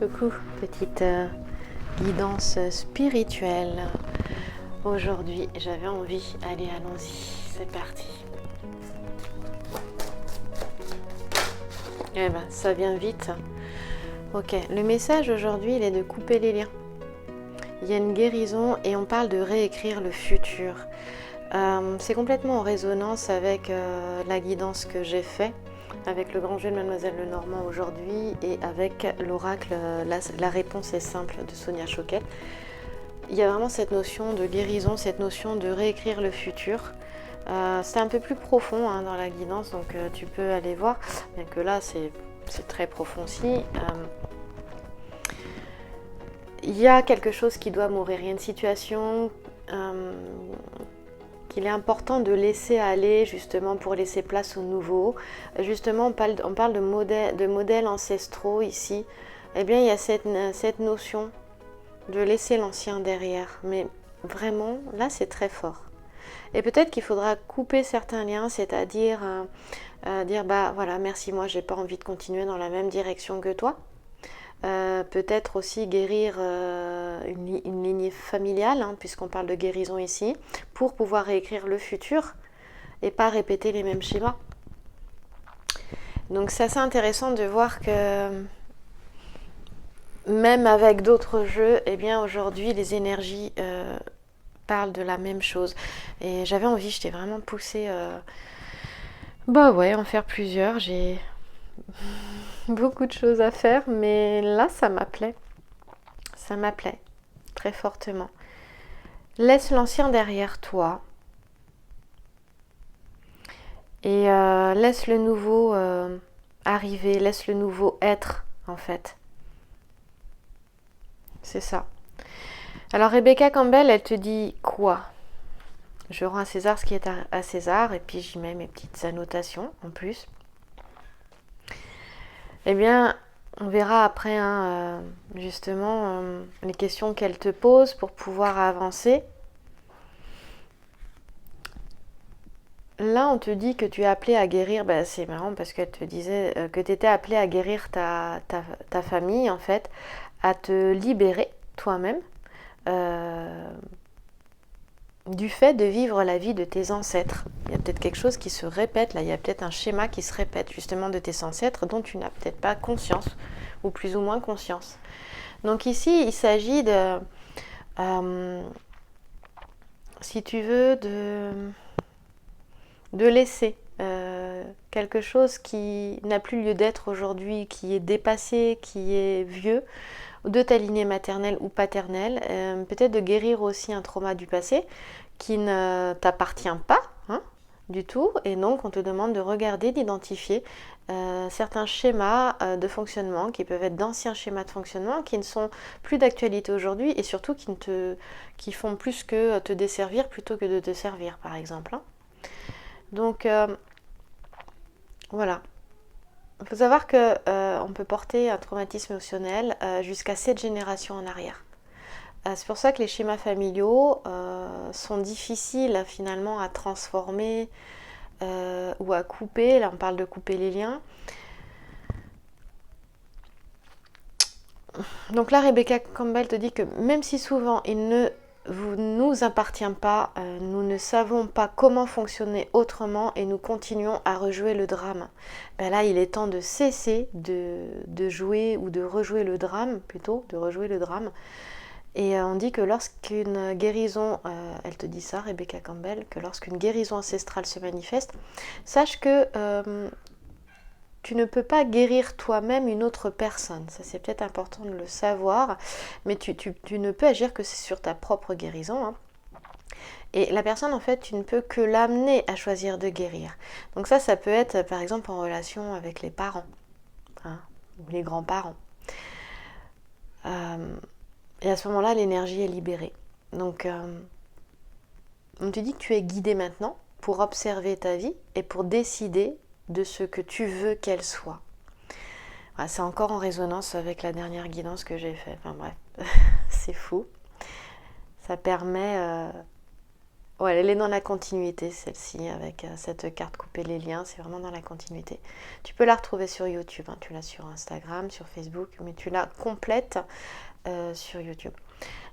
Coucou, petite guidance spirituelle. Aujourd'hui, j'avais envie. Allez, allons-y, c'est parti. Eh ben, ça vient vite. Ok, le message aujourd'hui, il est de couper les liens. Il y a une guérison et on parle de réécrire le futur. C'est complètement en résonance avec la guidance que j'ai faite avec le grand jeu de Mademoiselle Lenormand aujourd'hui et avec l'oracle la réponse est simple de Sonia Choquet. Il y a vraiment cette notion de guérison, cette notion de réécrire le futur. C'est un peu plus profond dans la guidance, donc tu peux aller voir, bien que là c'est très profond aussi. Il y a quelque chose qui doit mourir, il y a une situation qu'il est important de laisser aller justement pour laisser place au nouveau. Justement, on parle de modèles ancestraux ici. Eh bien, il y a cette notion de laisser l'ancien derrière. Mais vraiment, là, c'est très fort. Et peut-être qu'il faudra couper certains liens, c'est-à-dire dire, bah voilà, merci, moi, j'ai pas envie de continuer dans la même direction que toi. Peut-être aussi guérir une lignée familiale, puisqu'on parle de guérison ici, pour pouvoir réécrire le futur et pas répéter les mêmes schémas. Donc c'est assez intéressant de voir que même avec d'autres jeux, eh bien aujourd'hui les énergies parlent de la même chose. Et j'avais envie, je t'ai vraiment poussé en faire plusieurs. J'ai beaucoup de choses à faire, mais là ça m'appelait. Ça m'appelait très fortement. Laisse l'ancien derrière toi et laisse le nouveau arriver, laisse le nouveau être en fait. C'est ça. Alors Rebecca Campbell, elle te dit quoi? Je rends à César ce qui est à César et puis j'y mets mes petites annotations en plus. Eh bien, on verra après justement les questions qu'elle te pose pour pouvoir avancer. Là, on te dit que tu es appelé à guérir, c'est marrant parce qu'elle te disait que tu étais appelé à guérir ta famille, en fait, à te libérer toi-même du fait de vivre la vie de tes ancêtres. Il y a peut-être quelque chose qui se répète, là, il y a peut-être un schéma qui se répète justement de tes ancêtres dont tu n'as peut-être pas conscience, ou plus ou moins conscience. Donc ici, il s'agit de, si tu veux, de laisser quelque chose qui n'a plus lieu d'être aujourd'hui, qui est dépassé, qui est vieux, de ta lignée maternelle ou paternelle, peut-être de guérir aussi un trauma du passé qui ne t'appartient pas du tout, et donc on te demande de regarder, d'identifier certains schémas de fonctionnement qui peuvent être d'anciens schémas de fonctionnement qui ne sont plus d'actualité aujourd'hui et surtout qui font plus que te desservir plutôt que de te servir par exemple. Donc voilà. Il faut savoir qu'on peut porter un traumatisme émotionnel jusqu'à 7 générations en arrière. C'est pour ça que les schémas familiaux sont difficiles finalement à transformer ou à couper. Là on parle de couper les liens. Donc là Rebecca Campbell te dit que même si souvent il ne nous appartient pas, nous ne savons pas comment fonctionner autrement et nous continuons à rejouer le drame. Là il est temps de cesser de jouer ou de rejouer le drame, plutôt de rejouer le drame. Et on dit que lorsqu'une guérison, elle te dit ça Rebecca Campbell, que lorsqu'une guérison ancestrale se manifeste, sache que tu ne peux pas guérir toi-même une autre personne. Ça, c'est peut-être important de le savoir. Mais tu ne peux agir que sur ta propre guérison. Et la personne, en fait, tu ne peux que l'amener à choisir de guérir. Donc ça peut être, par exemple, en relation avec les parents. Ou les grands-parents. Et à ce moment-là, l'énergie est libérée. Donc, on te dit que tu es guidé maintenant pour observer ta vie et pour décider de ce que tu veux qu'elle soit. C'est encore en résonance avec la dernière guidance que j'ai faite. Enfin bref, c'est fou. Ça permet Ouais, elle est dans la continuité, celle-ci, avec cette carte couper les liens, c'est vraiment dans la continuité. Tu peux la retrouver sur YouTube, hein, tu l'as sur Instagram, sur Facebook, mais tu la complètes sur YouTube.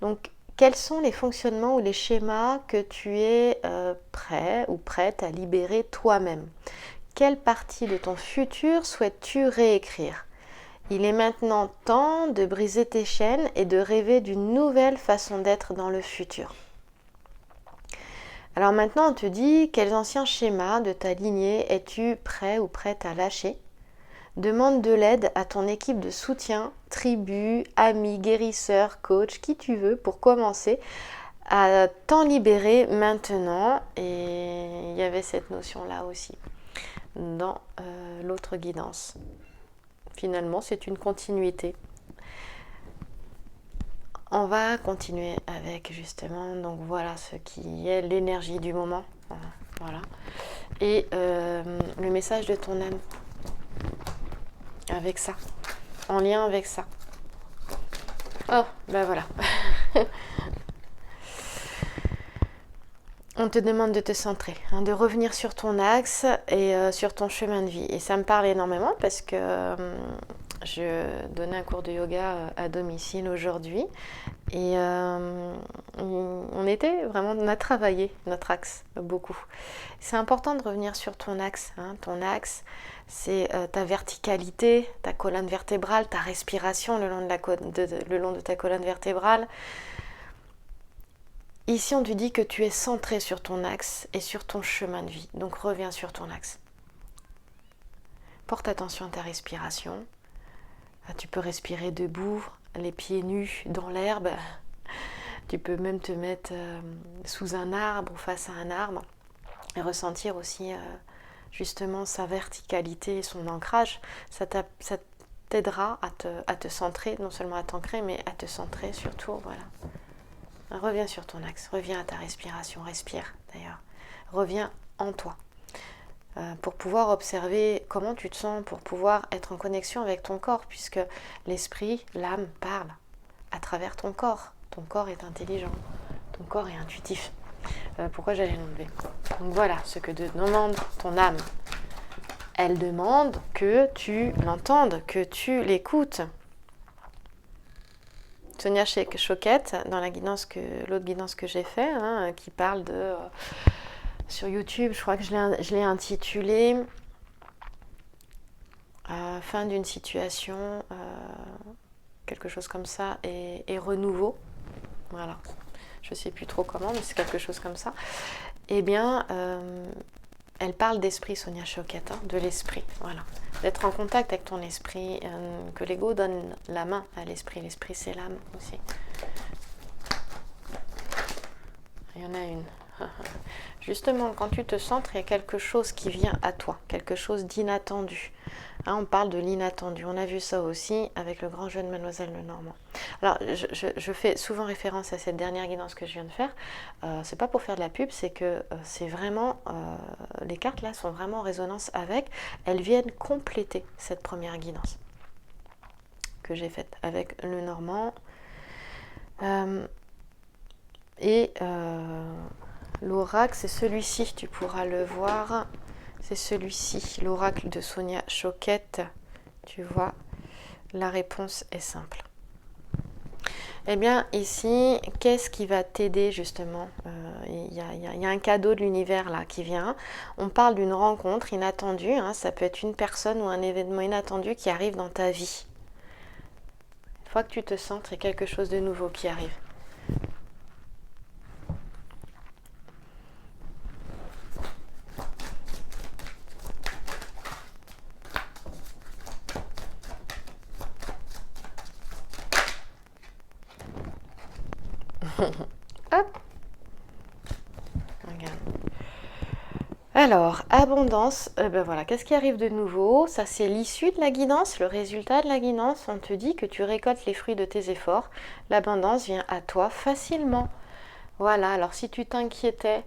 Donc, quels sont les fonctionnements ou les schémas que tu es prêt ou prête à libérer toi-même? Quelle partie de ton futur souhaites-tu réécrire? Il est maintenant temps de briser tes chaînes et de rêver d'une nouvelle façon d'être dans le futur. Alors maintenant, on te dit quels anciens schémas de ta lignée es-tu prêt ou prête à lâcher? Demande de l'aide à ton équipe de soutien, tribu, amis, guérisseurs, coach, qui tu veux pour commencer à t'en libérer maintenant. Et il y avait cette notion-là aussi dans l'autre guidance. Finalement, c'est une continuité. On va continuer avec justement, donc voilà ce qui est l'énergie du moment. Voilà. Et le message de ton âme. Avec ça. En lien avec ça. Oh, ben voilà. On te demande de te centrer, hein, de revenir sur ton axe et sur ton chemin de vie. Et ça me parle énormément parce que je donnais un cours de yoga à domicile aujourd'hui. Et on a travaillé notre axe beaucoup. C'est important de revenir sur ton axe. Hein. Ton axe, c'est ta verticalité, ta colonne vertébrale, ta respiration le long de ta colonne vertébrale. Ici, on te dit que tu es centré sur ton axe et sur ton chemin de vie. Donc, reviens sur ton axe. Porte attention à ta respiration. Tu peux respirer debout, les pieds nus dans l'herbe. Tu peux même te mettre sous un arbre ou face à un arbre et ressentir aussi justement sa verticalité et son ancrage. Ça t'aidera à te centrer, non seulement à t'ancrer, mais à te centrer surtout. Voilà. Reviens sur ton axe, reviens à ta respiration, respire d'ailleurs. Reviens en toi. Pour pouvoir observer comment tu te sens, pour pouvoir être en connexion avec ton corps, puisque l'esprit, l'âme parle à travers ton corps. Ton corps est intelligent, ton corps est intuitif. Pourquoi j'allais l'enlever? Donc voilà ce que demande ton âme. Elle demande que tu l'entendes, que tu l'écoutes. Sonia Choquette, dans l'autre guidance que j'ai fait, hein, qui parle de... sur YouTube, je crois que je l'ai intitulé fin d'une situation, quelque chose comme ça, et renouveau. Voilà. Je ne sais plus trop comment, mais c'est quelque chose comme ça. Eh bien, elle parle d'esprit, Sonia Choquette, hein, de l'esprit. Voilà. D'être en contact avec ton esprit, que l'ego donne la main à l'esprit. L'esprit, c'est l'âme aussi. Il y en a une. Justement, quand tu te centres, il y a quelque chose qui vient à toi, quelque chose d'inattendu. Hein, on parle de l'inattendu. On a vu ça aussi avec le grand jeu de Mademoiselle Lenormand. Alors, je fais souvent référence à cette dernière guidance que je viens de faire. C'est pas pour faire de la pub, c'est que c'est vraiment... les cartes là sont vraiment en résonance avec. Elles viennent compléter cette première guidance que j'ai faite avec Lenormand. L'oracle, c'est celui-ci, tu pourras le voir, c'est celui-ci, l'oracle de Sonia Choquette, tu vois, la réponse est simple. Eh bien, ici, qu'est-ce qui va t'aider justement? Il y a un cadeau de l'univers là qui vient, on parle d'une rencontre inattendue, hein, ça peut être une personne ou un événement inattendu qui arrive dans ta vie. Une fois que tu te centres, il y a quelque chose de nouveau qui arrive. Hop. Regarde. Alors, abondance, ben voilà, qu'est-ce qui arrive de nouveau? Ça, c'est l'issue de la guidance, le résultat de la guidance. On te dit que tu récoltes les fruits de tes efforts. L'abondance vient à toi facilement. Voilà, alors si tu t'inquiétais,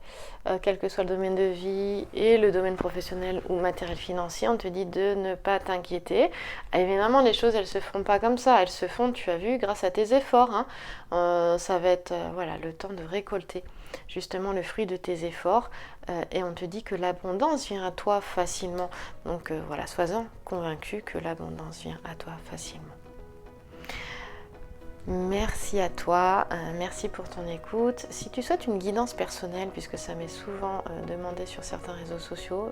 quel que soit le domaine de vie et le domaine professionnel ou matériel financier, on te dit de ne pas t'inquiéter. Évidemment, les choses, elles se font pas comme ça. Elles se font, tu as vu, grâce à tes efforts. Hein. Ça va être voilà, le temps de récolter justement le fruit de tes efforts et on te dit que l'abondance vient à toi facilement. Donc voilà, sois-en convaincu que l'abondance vient à toi facilement. Merci à toi, merci pour ton écoute. Si tu souhaites une guidance personnelle, puisque ça m'est souvent demandé sur certains réseaux sociaux,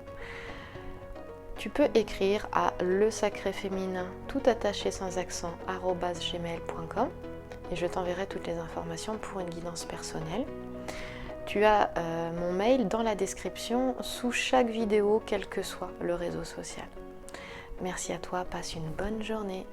tu peux écrire à lesacréféminin tout attaché sans accent @gmail.com et je t'enverrai toutes les informations pour une guidance personnelle. Tu as mon mail dans la description sous chaque vidéo, quel que soit le réseau social. Merci à toi, passe une bonne journée.